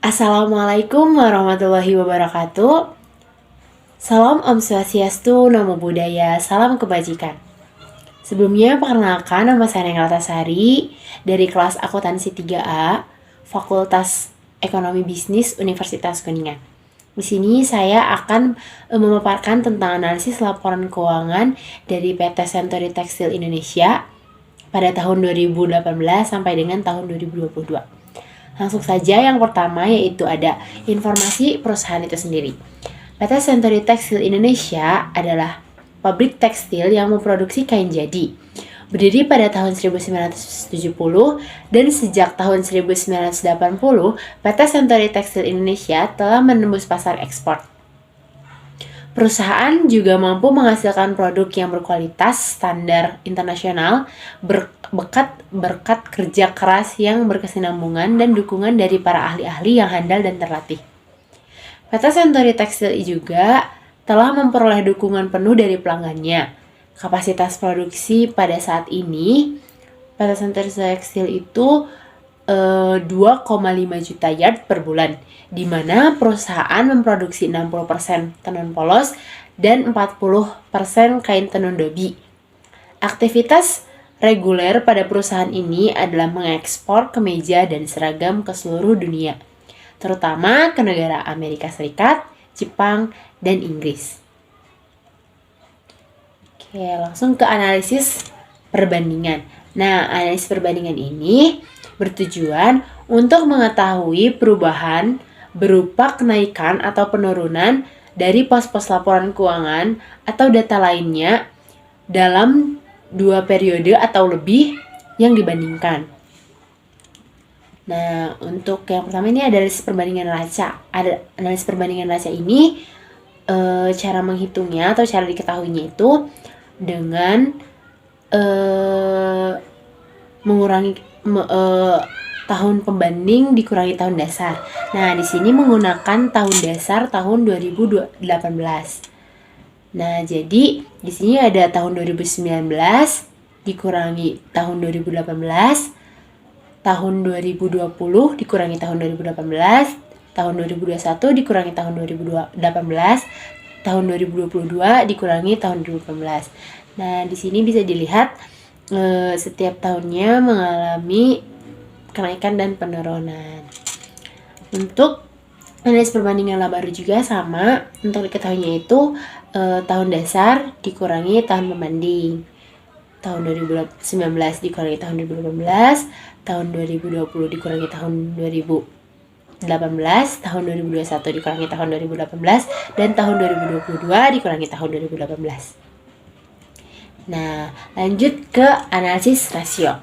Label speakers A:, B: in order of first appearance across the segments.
A: Assalamualaikum warahmatullahi wabarakatuh. Salam Om Swastiastu, Namo Buddhaya, salam kebajikan. Sebelumnya perkenalkan, nama saya Neng Ratasari dari kelas akuntansi 3A, Fakultas Ekonomi Bisnis Universitas Kuningan. Di sini saya akan memaparkan tentang analisis laporan keuangan dari PT Century Textile Indonesia pada tahun 2018 sampai dengan tahun 2022. Langsung saja yang pertama yaitu ada informasi perusahaan itu sendiri. PT Century Textile Indonesia adalah pabrik tekstil yang memproduksi kain jadi. Berdiri pada tahun 1970 dan sejak tahun 1980, PT Century Textile Indonesia telah menembus pasar ekspor. Perusahaan juga mampu menghasilkan produk yang berkualitas standar internasional berkat kerja keras yang berkesinambungan dan dukungan dari para ahli-ahli yang handal dan terlatih. PT Century Textile juga telah memperoleh dukungan penuh dari pelanggannya. Kapasitas produksi pada saat ini PT Century Textile itu 2,5 juta yard per bulan, di mana perusahaan memproduksi 60% tenun polos dan 40% kain tenun dobi. Aktivitas reguler pada perusahaan ini adalah mengekspor kemeja dan seragam ke seluruh dunia, terutama ke negara Amerika Serikat, Jepang, dan Inggris. Oke, langsung ke analisis perbandingan. Nah, analisis perbandingan ini bertujuan untuk mengetahui perubahan berupa kenaikan atau penurunan dari pos-pos laporan keuangan atau data lainnya dalam 2 periode atau lebih yang dibandingkan. Nah, untuk yang pertama ini ada analisis perbandingan neraca. Analisis perbandingan neraca ini cara menghitungnya atau cara diketahuinya itu dengan mengurangi tahun pembanding dikurangi tahun dasar. Nah, di sini menggunakan tahun dasar tahun 2018. Nah, jadi di sini ada tahun 2019 dikurangi tahun 2018, tahun 2020 dikurangi tahun 2018, tahun 2021 dikurangi tahun 2018, tahun 2022 dikurangi tahun 2018. Nah, di sini bisa dilihat setiap tahunnya mengalami kenaikan dan penurunan. Untuk analisis perbandingan laba baru juga sama, untuk diketahuinya itu tahun dasar dikurangi tahun pembanding. Tahun 2019 dikurangi tahun 2018, tahun 2020 dikurangi tahun 2018, tahun 2021 dikurangi tahun 2018, dan tahun 2022 dikurangi tahun 2018. Nah, lanjut ke analisis rasio.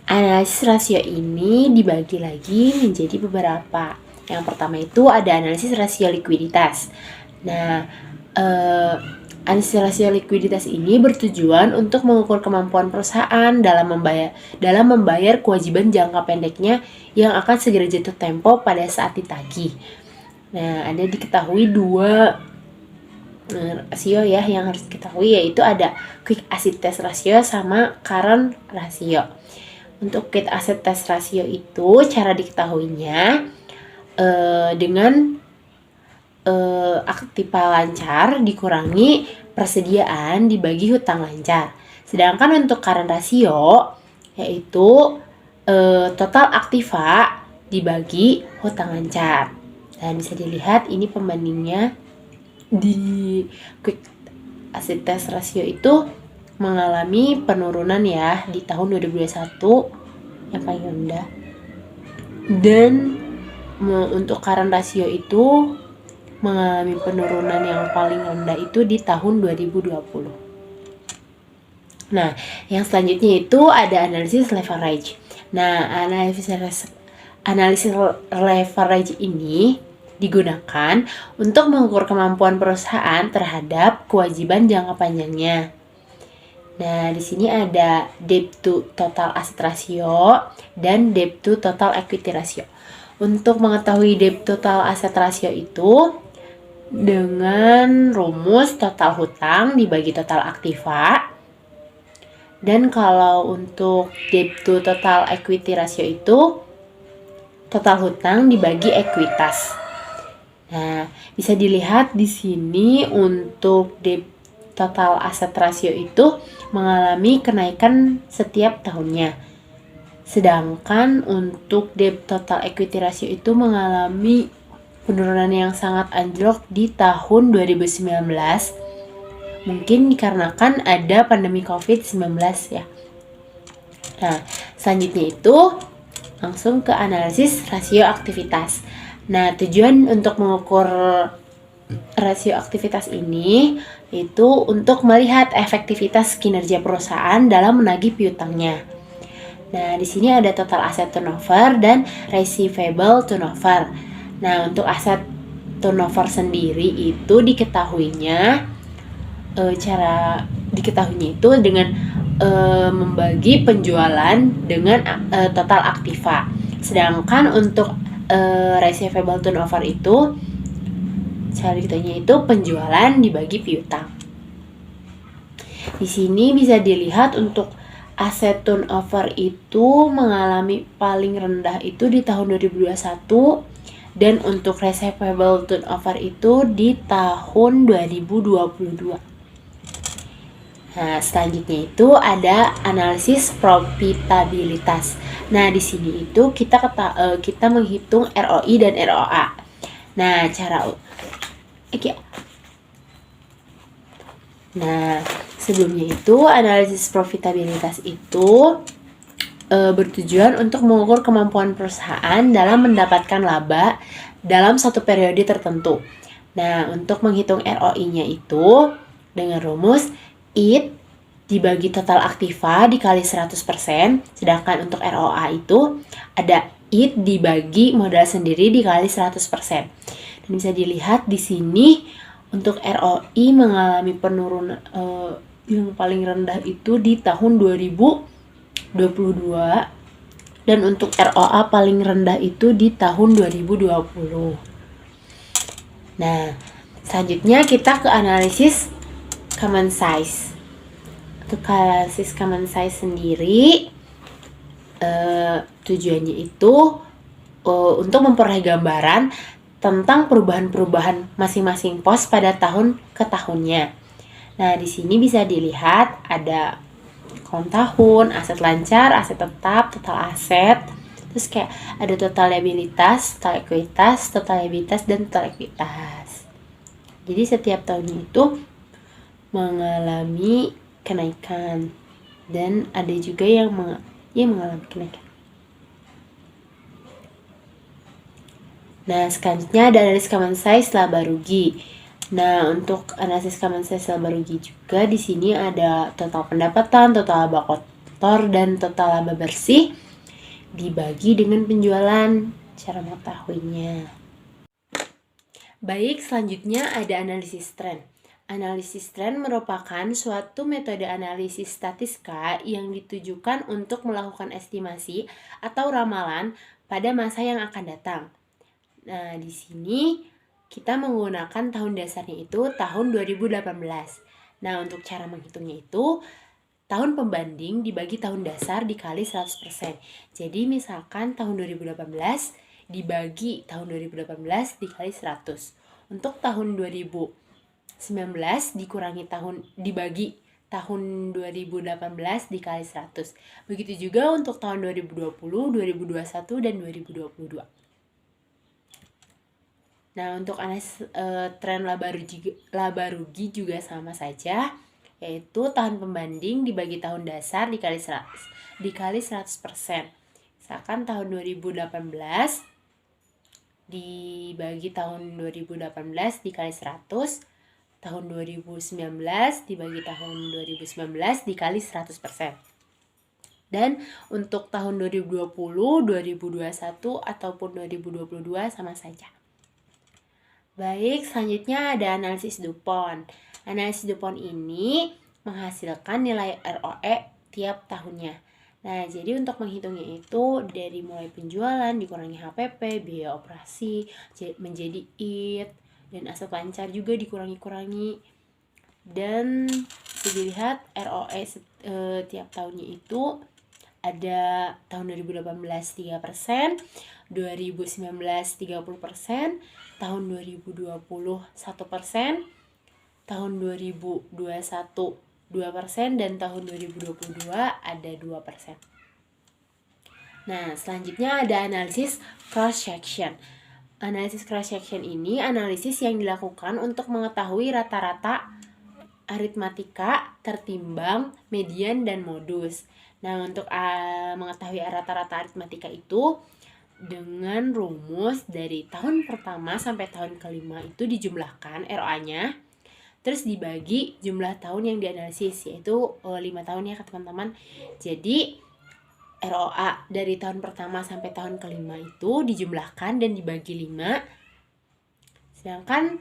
A: Analisis rasio ini dibagi lagi menjadi beberapa. Yang pertama itu ada analisis rasio likuiditas. Nah, analisis rasio likuiditas ini bertujuan untuk mengukur kemampuan perusahaan dalam membayar kewajiban jangka pendeknya yang akan segera jatuh tempo pada saat ditagih. Nah, ada diketahui 2 rasio ya yang harus diketahui, yaitu ada quick asset test ratio sama current ratio. Untuk quick asset test ratio itu cara diketahuinya dengan aktiva lancar dikurangi persediaan dibagi hutang lancar. Sedangkan untuk current ratio yaitu total aktiva dibagi hutang lancar. Dan bisa dilihat ini pembandingnya di quick asset test ratio itu mengalami penurunan ya di tahun 2021 yang paling rendah. Dan untuk current ratio itu mengalami penurunan yang paling rendah itu di tahun 2020. Nah, yang selanjutnya itu ada analisis leverage. Nah, analisis leverage ini digunakan untuk mengukur kemampuan perusahaan terhadap kewajiban jangka panjangnya. Nah, di sini ada debt to total asset ratio dan debt to total equity ratio. Untuk mengetahui debt total asset ratio itu dengan rumus total hutang dibagi total aktiva. Dan kalau untuk debt to total equity ratio itu total hutang dibagi ekuitas. Nah, bisa dilihat di sini untuk debt total aset rasio itu mengalami kenaikan setiap tahunnya. Sedangkan untuk debt total equity ratio itu mengalami penurunan yang sangat anjlok di tahun 2019. Mungkin dikarenakan ada pandemi COVID-19 ya. Nah, selanjutnya itu langsung ke analisis rasio aktivitas. Nah, tujuan untuk mengukur rasio aktivitas ini itu untuk melihat efektivitas kinerja perusahaan dalam menagih piutangnya. Nah, di sini ada total asset turnover dan receivable turnover. Nah, untuk aset turnover sendiri itu cara diketahuinya itu dengan membagi penjualan dengan total aktiva. Sedangkan untuk receivable turnover itu cara diketahuinya itu penjualan dibagi piutang. Di sini bisa dilihat untuk aset turnover itu mengalami paling rendah itu di tahun 2021 dan untuk receivable turnover itu di tahun 2022. Nah, selanjutnya itu ada analisis profitabilitas. Nah, di sini itu kita menghitung ROI dan ROA. Nah, sebelumnya itu analisis profitabilitas itu bertujuan untuk mengukur kemampuan perusahaan dalam mendapatkan laba dalam satu periode tertentu. Nah, untuk menghitung ROI-nya itu dengan rumus IT dibagi total aktiva dikali 100%, sedangkan untuk ROA itu ada IT dibagi modal sendiri dikali 100%. Dan bisa dilihat di sini untuk ROI mengalami penurunan yang paling rendah itu di tahun 2022 dan untuk ROA paling rendah itu di tahun 2020. Nah, selanjutnya kita ke analisis common size. Untuk analisis common size sendiri tujuannya itu untuk memperoleh gambaran tentang perubahan-perubahan masing-masing pos pada tahun ke tahunnya. Nah, di sini bisa dilihat ada kolom tahun, aset lancar, aset tetap, total aset, terus kayak ada total liabilitas, total ekuitas, total liabilitas, dan total ekuitas. Jadi setiap tahunnya itu mengalami kenaikan dan ada juga yang mengalami kenaikan. Nah, selanjutnya ada analisis common size laba rugi. Nah, untuk analisis common size laba rugi juga di sini ada total pendapatan, total laba kotor, dan total laba bersih dibagi dengan penjualan. Cara mengetahuinya. Baik, selanjutnya ada analisis tren. Analisis tren merupakan suatu metode analisis statistika yang ditujukan untuk melakukan estimasi atau ramalan pada masa yang akan datang. Nah, di sini kita menggunakan tahun dasarnya itu tahun 2018. Nah, untuk cara menghitungnya itu tahun pembanding dibagi tahun dasar dikali 100%. Jadi misalkan tahun 2018 dibagi tahun 2018 dikali 100. Untuk tahun 2019 dibagi tahun 2018 dikali 100. Begitu juga untuk tahun 2020, 2021, dan 2022. Nah, untuk analisis tren laba rugi juga sama saja, yaitu tahun pembanding dibagi tahun dasar dikali 100%. Misalkan tahun 2018 dibagi tahun 2018 dikali 100, tahun 2019 dibagi tahun 2019 dikali 100%. Dan untuk tahun 2020, 2021, ataupun 2022 sama saja. Baik, selanjutnya ada analisis DuPont. Analisis DuPont ini menghasilkan nilai ROE tiap tahunnya. Nah, jadi untuk menghitungnya itu dari mulai penjualan dikurangi HPP, biaya operasi menjadi IT, dan aset lancar juga dikurangi. Dan bisa dilihat ROE tiap tahunnya itu ada tahun 2018 3%, 2019 30%, tahun 2020 1%, tahun 2021 2%, dan tahun 2022 ada 2%. Nah, selanjutnya ada analisis cross-section. Analisis cross-section ini analisis yang dilakukan untuk mengetahui rata-rata aritmatika, tertimbang, median, dan modus. Nah, untuk mengetahui rata-rata aritmatika itu dengan rumus dari tahun pertama sampai tahun kelima itu dijumlahkan ROA-nya, terus dibagi jumlah tahun yang dianalisis, yaitu 5 tahun ya teman-teman. Jadi ROA dari tahun pertama sampai tahun kelima itu dijumlahkan dan dibagi 5. Sedangkan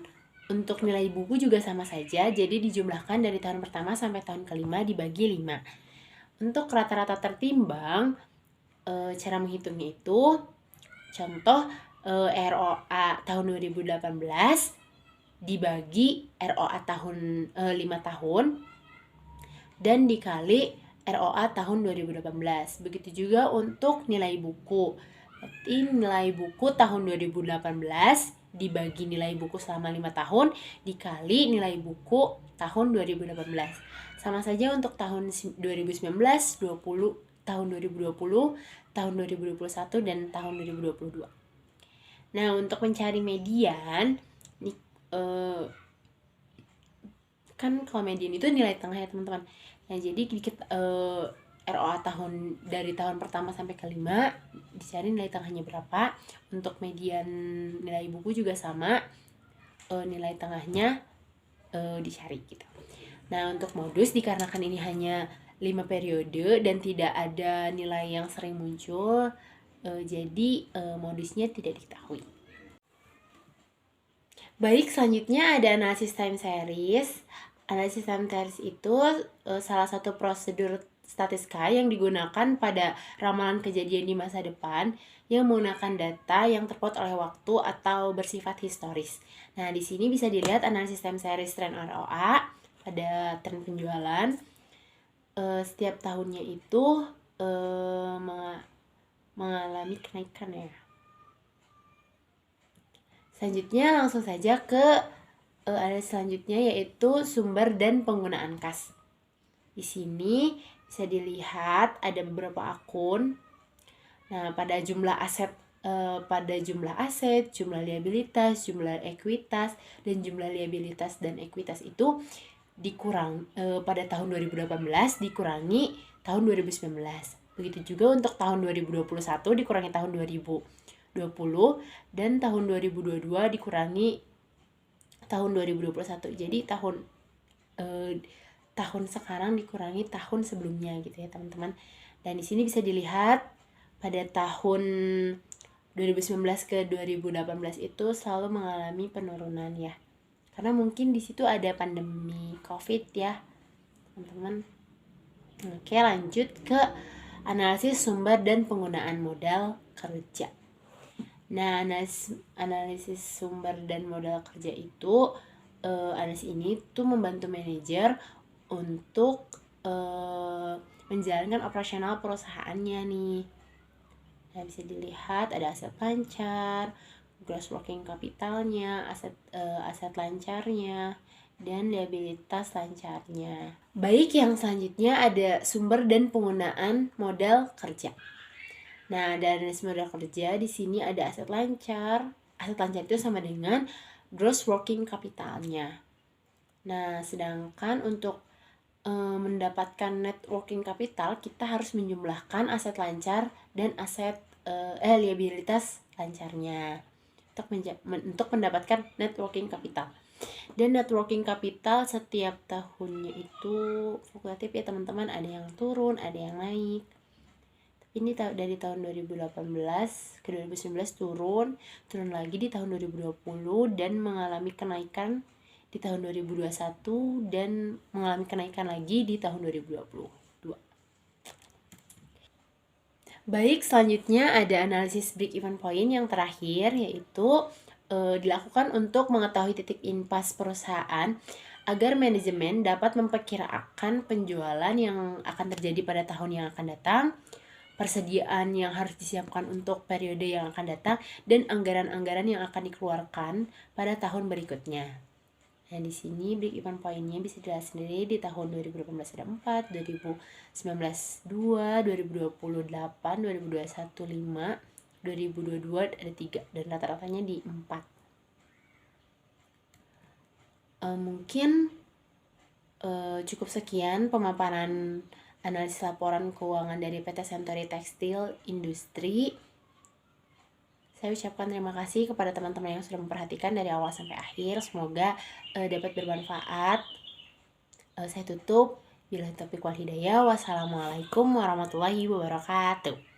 A: untuk nilai buku juga sama saja, jadi dijumlahkan dari tahun pertama sampai tahun kelima dibagi 5. Untuk rata-rata tertimbang, cara menghitungnya itu, contoh ROA tahun 2018 dibagi ROA tahun 5 tahun dan dikali ROA tahun 2018. Begitu juga untuk nilai buku. Berarti nilai buku tahun 2018 dibagi nilai buku selama 5 tahun dikali nilai buku tahun 2018. Sama saja untuk tahun 2019, 20, tahun 2020, tahun 2021, dan tahun 2022. Nah, untuk mencari median, kan kalau median itu nilai tengah ya teman-teman. Nah, jadi ROA dari tahun pertama sampai kelima dicari nilai tengahnya berapa. Untuk median nilai buku juga sama, nilai tengahnya dicari gitu. Nah, untuk modus dikarenakan ini hanya 5 periode dan tidak ada nilai yang sering muncul, jadi modusnya tidak diketahui. Baik, selanjutnya ada analisis time series. Analisis time series itu salah satu prosedur statistika yang digunakan pada ramalan kejadian di masa depan yang menggunakan data yang terpaut oleh waktu atau bersifat historis. Nah, di sini bisa dilihat analisis time series tren ROA pada tren penjualan. Setiap tahunnya itu mengalami kenaikan ya. Selanjutnya langsung saja ke analisis selanjutnya, yaitu sumber dan penggunaan kas. Di sini bisa dilihat ada beberapa akun. Nah, pada jumlah aset, jumlah liabilitas, jumlah ekuitas, dan jumlah liabilitas dan ekuitas itu dikurang pada tahun 2018 dikurangi tahun 2019. Begitu juga untuk tahun 2021 dikurangi tahun 2020 dan tahun 2022 dikurangi tahun 2021. Jadi tahun sekarang dikurangi tahun sebelumnya gitu ya teman-teman. Dan di sini bisa dilihat pada tahun 2019 ke 2018 itu selalu mengalami penurunan ya. Karena mungkin di situ ada pandemi COVID ya, teman-teman. Oke, lanjut ke analisis sumber dan penggunaan modal kerja. Nah, analisis sumber dan modal kerja itu, analisis ini tuh membantu manajer untuk menjalankan operasional perusahaannya nih. Nah, bisa dilihat ada aset lancar, gross working capitalnya, aset lancarnya, dan liabilitas lancarnya. Baik, yang selanjutnya ada sumber dan penggunaan modal kerja. Nah, dari modal kerja di sini ada aset lancar. Aset lancar itu sama dengan gross working capitalnya. Nah, sedangkan untuk mendapatkan net working capital, kita harus menjumlahkan aset lancar dan aset liabilitas lancarnya untuk mendapatkan net working capital. Dan net working capital setiap tahunnya itu fluktuatif ya teman-teman, ada yang turun, ada yang naik. Ini dari tahun 2018 ke 2019 turun lagi di tahun 2020 dan mengalami kenaikan di tahun 2021 dan mengalami kenaikan lagi di tahun 2022. Baik, selanjutnya ada analisis break even point yang terakhir, yaitu dilakukan untuk mengetahui titik impas perusahaan agar manajemen dapat memperkirakan penjualan yang akan terjadi pada tahun yang akan datang, persediaan yang harus disiapkan untuk periode yang akan datang, dan anggaran-anggaran yang akan dikeluarkan pada tahun berikutnya. Nah, di sini break-even poinnya bisa dilihat sendiri di tahun 2018 ada 4, 2019 2, 2020 8, 2021 5, 2022 ada 3, dan rata-ratanya di 4. Mungkin cukup sekian pemaparan analisis laporan keuangan dari PT Century Textile Industri. Saya ucapkan terima kasih kepada teman-teman yang sudah memperhatikan dari awal sampai akhir. Semoga dapat bermanfaat. Saya tutup. Billahi taufiq wal hidayah. Wassalamualaikum warahmatullahi wabarakatuh.